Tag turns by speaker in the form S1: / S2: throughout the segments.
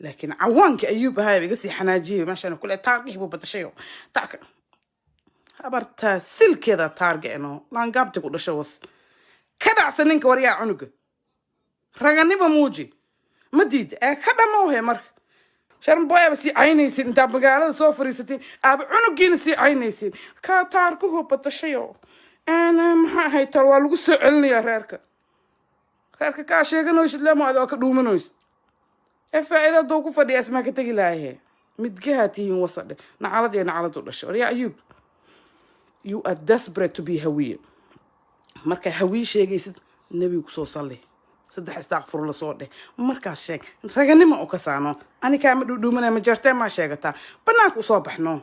S1: لكن عوانك أيوب هاي بقصي حناجيه ماشان كل تارجه ببتشيو تارك هبرت سل كذا تارجه إنه لانقابت كل شوص كذا سنينك وريا عنق رجعني بموجي مديد كذا ما هو هي مرك شرم بويا بس عينيسين انت بقالة سوفري ستين اب عنقين سي عينيسين كا تاركه بتشيو انا ما هي ترى لو سعلني يا ريرك كا شيغنوش لما ادو كدومنوس فاذا دوكو فدي اسمك تجي لاهي مدجهاتين وصل نعالد ودشو يا ايوب you are desperate to be hawiye marka hawiye sheegaysid nabigu soo salli saddex istaghfar la soo dheh markaas sheeg raganimo oo ka saano ani ka ma dhudhuumana ma jartay ma sheegata banaanka u soo baxno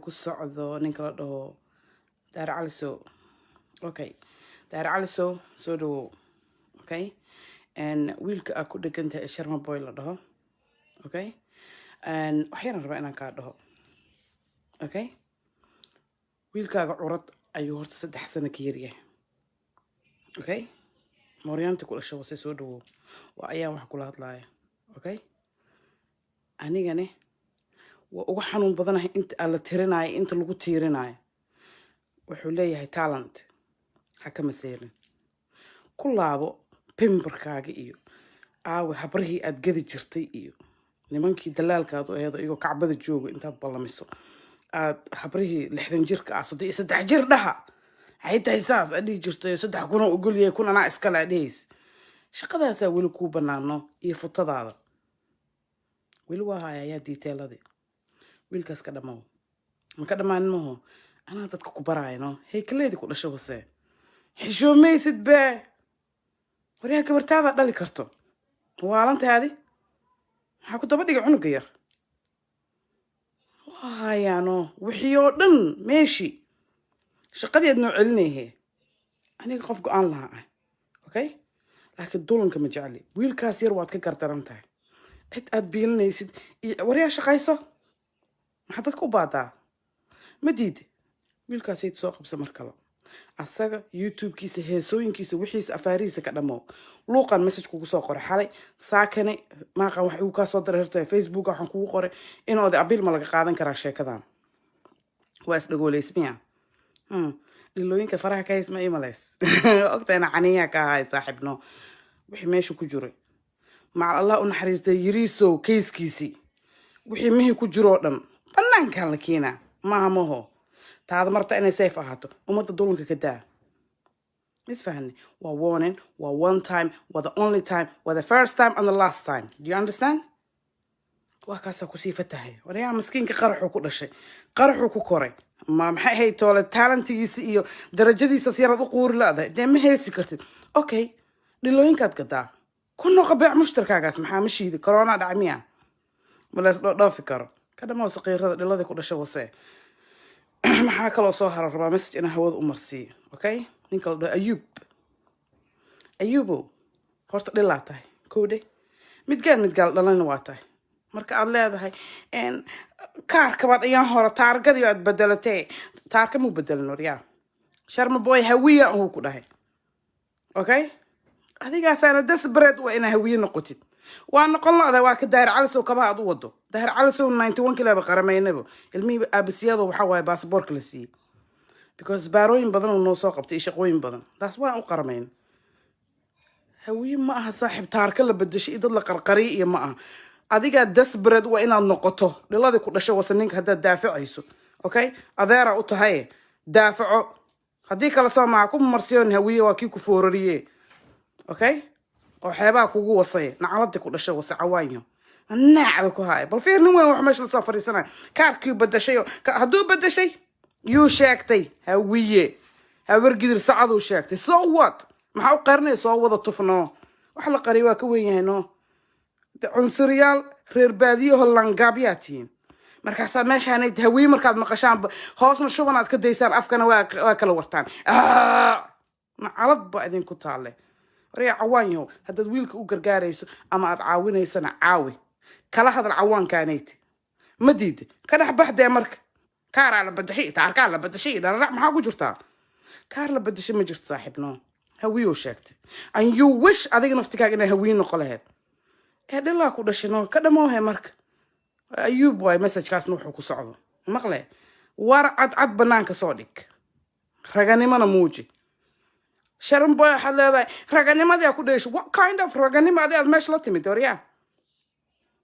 S1: ku socdo ninka la dhaho daar caliso okay daar caliso soo dhawo okay and wiilka ku dhiganta sharma boy la dhaho okay and waxaan rabaa inaan ka dhaho okay wiilkaaga curad ayuu horta 3 sano ka yaryahay okay Morianta kula shaw say soo dhawo waa ayaan wax kula hadlaaya okay anigane waa ugu xanuun badanahay inta ala tirinaay inta lagu tiirinaay wuxuu leeyahay talent hakama seelin ku laabo pimbarkaaga iyo aawe habrihii aad gadi jirtay iyo nimankii dalaalkaad oo eedo iyago kacbada joogo intaad ballamiso aad habrihii 60 jirka ah 3 jir dhaha حيث إحساس أدي جرت صدق كنا أقول يكون أنا إسكال أديس شقدها سوي لكو بنانو يفطر هذا ويلوها يا ديتيل هذه ويلكاس كذا ما هو ما كذا ما إنه أنا تتكو براي نو هي كلية كل شيء بس حشو ميسد به وريها كبرت هذا دالي كرتو وعلنت هذه حكوا تبدي عنو غير وهاي أنا وحيودن ماشي شقدي أدنو علني هي أنا قف قان لها أوكي لكن دولن كم جعلي ويل كاسير وات كرترنتها حت أدبيلنا يسد وريها شقايصة حطتكو باتا مديد ويل كاسير تسوق بسمر كلام أساق يوتيوب كيس هيسوين كيس وحيس أفاريس كدمو لوقا مسج كوكو سو قري حالي ساكني ما قا وحي كا سو درهرتay فيسبوك waxaan kugu qoray inoo abil ma laga qaadan karaa sheekadan waas dhagoleysmiya للوينك فرح كايس ما إيماليس أكتر أنا عنيا كهاي صاحبنا وحي ماشي كجوري مع الله ونحرز ده يريسو كيس كيسي وحي مهي كجورودن بنان كان لكينا ما هو هذا مرة أنا سيف أهاتو ومرة دولنك كده مش فهمني warning one time the only time the first time and the last time do you understand وكاسا كسيفتها وريا مسكين كقرحو كل شيء قرحو ككوري ما محي هي تولى تالنتيس iyo darajadiisa siyarad u qoor laada deema heesi kartid okay dhilooyinkaad gadaa ku noqo beec mushtarkaagaas maxaa mashiidi corona dhacmiya malaas dhoofi karo kada ma saqiirada dhilada ku dhashay wase maxaa kala soo harar rabaa message ina hawada u marsiyo okay ninka la ayubo horta dhilaatay koode mid gaal dhalana waa tahay marka aad leedahay in kaarka baad ayaan hore taargadii aad bedelatay taarka mu bedelno riyaa sharma boy hawiya uu ku dhahay okay adigaas ana desperate waa ina hawiya noqotid waa noqon laada waa ka daahir calisow kaba aad u wado daahir calisow 91 kiloba qarameynabo ilmi abasiyado waxa waay passport la siiyay because baarooyin badan oo noo soo qabtay shaqooyin badan taas waa u qarameyn hawiya ma aha saaxib taarka la bedeshay dad la qarqari iyo ma aha adiga desperate waa inaad noqoto dhilada ku dhashay wasaninka hada daaficayso okay adeera u tahay daafaco hadii kala soo ma ku marsiyon hawiye waa kii ku foorariye okay oo xeebaa kugu wasay nacalada ku dhashay wasa cawaayo naacada ku haay bal fiirnin weyn wax meesha la soo fariisanay kaarkii bedeshay haduu bedeshay you sheegtay hawiye habar gidir saacad u sheegtay so what maxaa u qarnay soo wada tufno wax la qari waa ka weyn yahay no عنصريال رير باديو هاللانجابياتين مركز ماشي هني هوي مركز مقشان هوسنا شو بنات كديسان أفكنا واكل ورتان عرض بعدين كنت عليه ريا عوانيو هذا ويلك وقرقاريس أما أتعاوني سنة عاوي كلا هذا العوان كانيت مديد كان أحبه ده مرك كار على بدشي تعال كار على بدشي ده لا ما حاجة جرتا كار على بدشي ما جرت صاحبنا هوي وشكت and you wish أذيك نفتكر إنه هوي نقلها dhilaa ku dhashino ka dhamoohe marka ayuub waay messagekaasna wuxuu ku socdo maqle war cad banaanka soo dhig raganimana muuji sharan boy waxaad leedahay raganimadii ku dheesho what kind of raganimo aad meesha la timid waryaa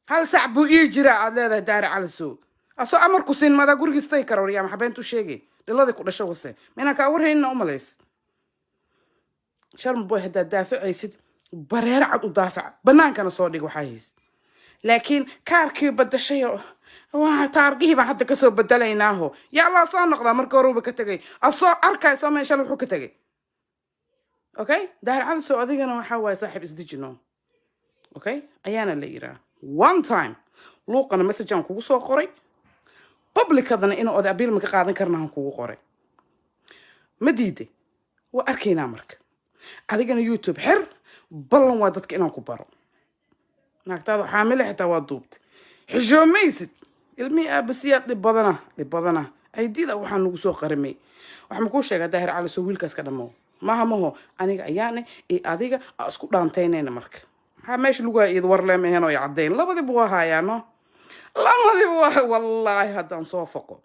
S1: hal sac buu ii jiraa aad leedahay daari calisow asoo amarku siin madaa gurigiistay kara waryaa maxaa beentu sheegay dhiladii ku dhasho wase mina kaa warhaynina umalays sharan boy haddaad daaficaysid bareer cad u daafac banaankana soo dhig waxaa haysid laakiin kaarkii badashayo waa taargihii baan hadda kasoo bedelaynaaho yaa allah soo noqdaa marka horuba ka tegay asoo arkayso meesha wuxuu ka tegay okay daari calisow adigana waxaa waaye saaxiib isdijino okay ayaana la yiraa one time luuqana message aan kugu soo qoray publicadana inuu oday abiil ma ka qaadan karna aan kugu qoray ma diiday waa arkaynaa marka adigana youtube xir ballan waa dadka inaan ku baro naagtaada xaamile xitaa waa duubtay xishoomaysid ilmihii aabasiyaad dhib badana aydida waxaa nagu soo qarimay waxaa makuu sheegaa daahir calisow wiilkaas ka dhamoo maaha maho aniga ayaane iyo adiga isku dhaantaynayna marka maxaa meesha lugaa iyad warleem ahayn oo i caddayn labadiiba waa haayaano labadiiba waa wallaahi haddaan soo foqo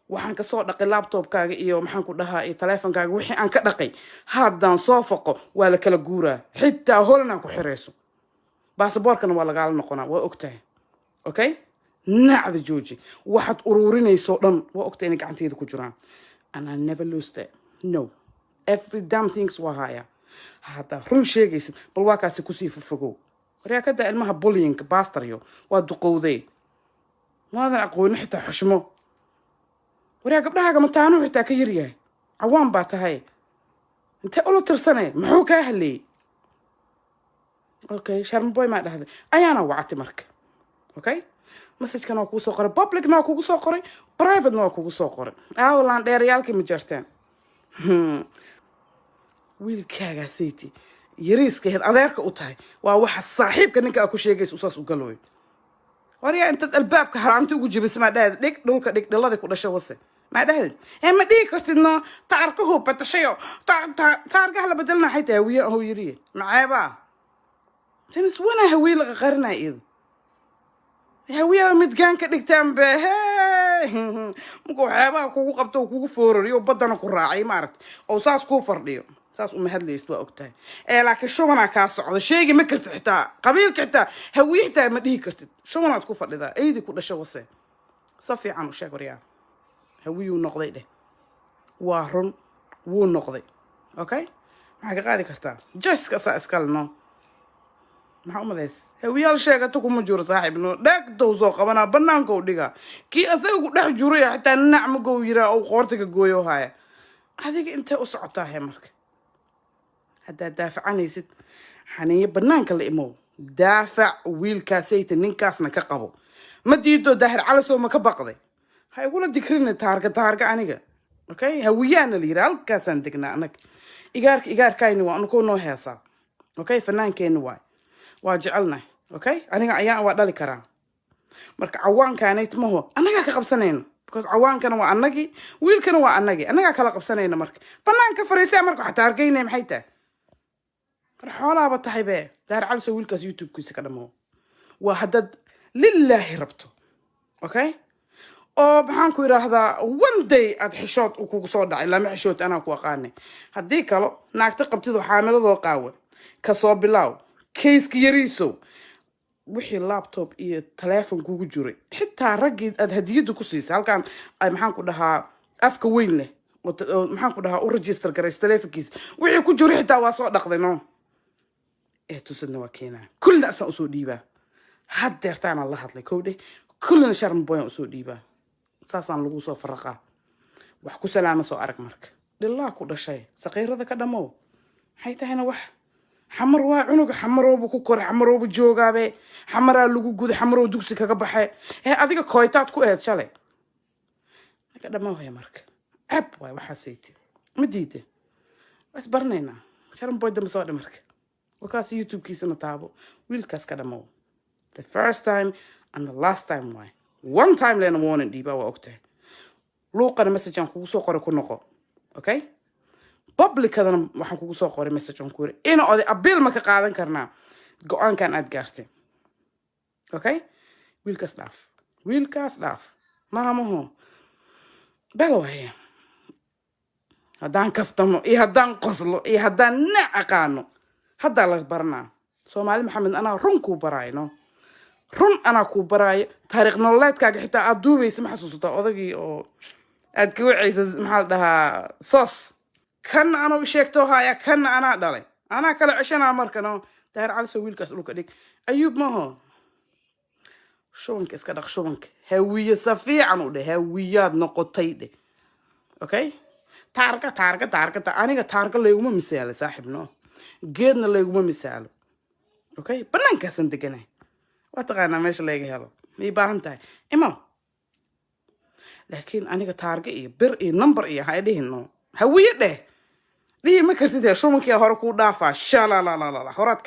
S1: waxaan kasoo dhaqay laptopkaaga iyo maxaan ku dhahaa iyo taleefonkaaga wixii aan ka dhaqay haddaan soo foqo waa la kala guuraa xitaa holanaan ku xirayso baasaboorkana waa lagaala noqonaa waa ogtahay okay nacda jooji waxaad ururinayso dhan waa ogtahay inay gacanteeda ku jiraan and I never lose that no every damn things waa haya haddaa run sheegaysid bal waa kaasi kusii fofogow waryaa kadaa ilmaha bullyingka bastaryo waa duqowday maadan aqoonin xitaa xushmo waryaa gabdhahaaga mataanuu xitaa ka yaryahay cawaan baa tahay intee ula tirsanay muxuu kaa haleeyey okay sharmaboy maa dhahday ayaana wacati marka okay messagekana waa kugu soo qoray publicna waa kugu soo qoray privatena waa kugu soo qoray aawalaan dheerayaalkii ma jarteen wiilkaagaa sayti yariiska ahayd adeerka u tahay waa waxa saaxiibka ninka aa ku sheegaysa usaas u galooyo waryaa intaad albaabka haraanti ugu jibisa maa dhahdeed dhig dhulka dhig dhiladii ku dhasho wase maa dhahdeed ma dhihi kartidno taarkahu batashayo taargaha la bedelna xay tahay hawiye ahoo yiriye maceebaa tanis wana hawiye laga qarinaa iyada hawiyaa midgaan ka dhigtaan be marka waxyaabaha kugu qabto oo kugu foorariyo baddana ku raacay maaragta oo saas kuu fardhiyo saas uma hadlaysid waa ogtahay laakiin shubanaa kaa socda sheegi ma kartid xitaa qabiilka xitaa hawiye xitaa ma dhihi kartid shubanaad ku fadhidaa eydii ku dhasho wase sa fiican u sheeg waryaa hawiyuu noqday dheh waa run wuu noqday okay maxaa ka qaadi kartaa jeska saa iskale no maxaa umalays hawiyaal sheegata kuma jiro saaxiibno dhegdow soo qabanaa banaanka u dhigaa kii asaga ku dhex juraya xitaa nacmagow yiraa oo qoortiga gooyo haya adiga intee u socotaa he marka haddaad daafacanaysid xaniyo banaanka la imow daafac wiilkaasayta ninkaasna ka qabo ma diido daahir calisow ma ka baqday ha igula dikrina taarga aniga okay hawiyaana la yiraa halkaasaan degnaa anag igaarkayni waa anukoo noo heesaa okay fanaankeenni waay waa jecelnahay okay aniga ayaan waa dhali karaa marka cawaankaanayt maho annagaa ka qabsanayno because cawaankana waa annagii wiilkana waa annagii annagaa kala qabsanayno marka banaanka fariisaya marka waxaa taargaynaya maxay tahay mar xoolaaba tahay be daahir calisow wiilkaas youtube-kiisa ka dhamoo waa haddaad lilaahi rabto okay oo maxaan ku yidhaahdaa one day aad xishood kugu soo dhacay lama xishood anaa ku aqaanay haddii kalo naagta qabtidu xaamiladoo qaawan kasoo bilaaw kayska yariisow wixii laptop iyo taleefon kugu jiray xitaa raggii aad hadiyadda ku siisay halkaan ay maxaan ku dhahaa afka weyn leh oo maxaan ku dhahaa u register garays taleefonkiisa wixii ku jiray xitaa waa soo dhaqday no tusadna waa keenaa kullina asaan usoo dhiibaa haddeertaanaan la hadlay kow dheh kullina sharmaboyaan usoo dhiibaa saasaan lagu soo faraqaa wax ku salaama soo arag marka dhilaa ku dhashay saqiirada ka dhamow maxay tahayna wax xamar waa cunuga xamaroobu ku koray xamaroobu joogaabe xamaraa lagu guday xamaroo dugsi kaga baxay adiga kooytaad ku eed shalay naga dhamow haya marka ab waay waxaa sayti ma diida was barnaynaa sharmaboy dambe soo dhe marka wakaas youtube-kiisana taabo wiilkaas ka dhamow the first time and the last time waay one time lena warning dhiibaa waa ogtahay luuqana messagean kugu soo qoray ku noqo okay publicadana waxaan kugu soo qoray message on ku yiri ina oday abiil ma ka qaadan karnaa go-aankan aad gaartay okay wiilkaas dhaaf maamaho balwaye haddaan kaftamo iyo haddaan qoslo iyo haddaan nac aqaano haddaa laga baranaa soomaali maxamed anaa run kuu baraayo run anaa kuu baraayo taariikh nololeedkaaga xitaa aad duubaysa ma xasuusataa odagii oo aad ka wacaysa maxaa la dhahaa soos kanna anuu sheegto haya kanna anaa dhalay anaa kala ceshanaa markano daahir calisow wiilkaas dhulka dhig ayuub maho shubanka iska dhaq shubanka hawiye safiican u dheh hawiyaad noqotay dheh okay taarga aniga taarga layguma misaalo saaxiibno geedna layguma misaalo okay bannaankaasan deganay waa taqaanaa meesha layga helo may baahan tahay imaw laakiin aniga taarga iyo bir iyo number iyo ha dhihino hawiye dheh dhihi ma kartid shubankiyaa hore kuu dhaafaa shalalala horaad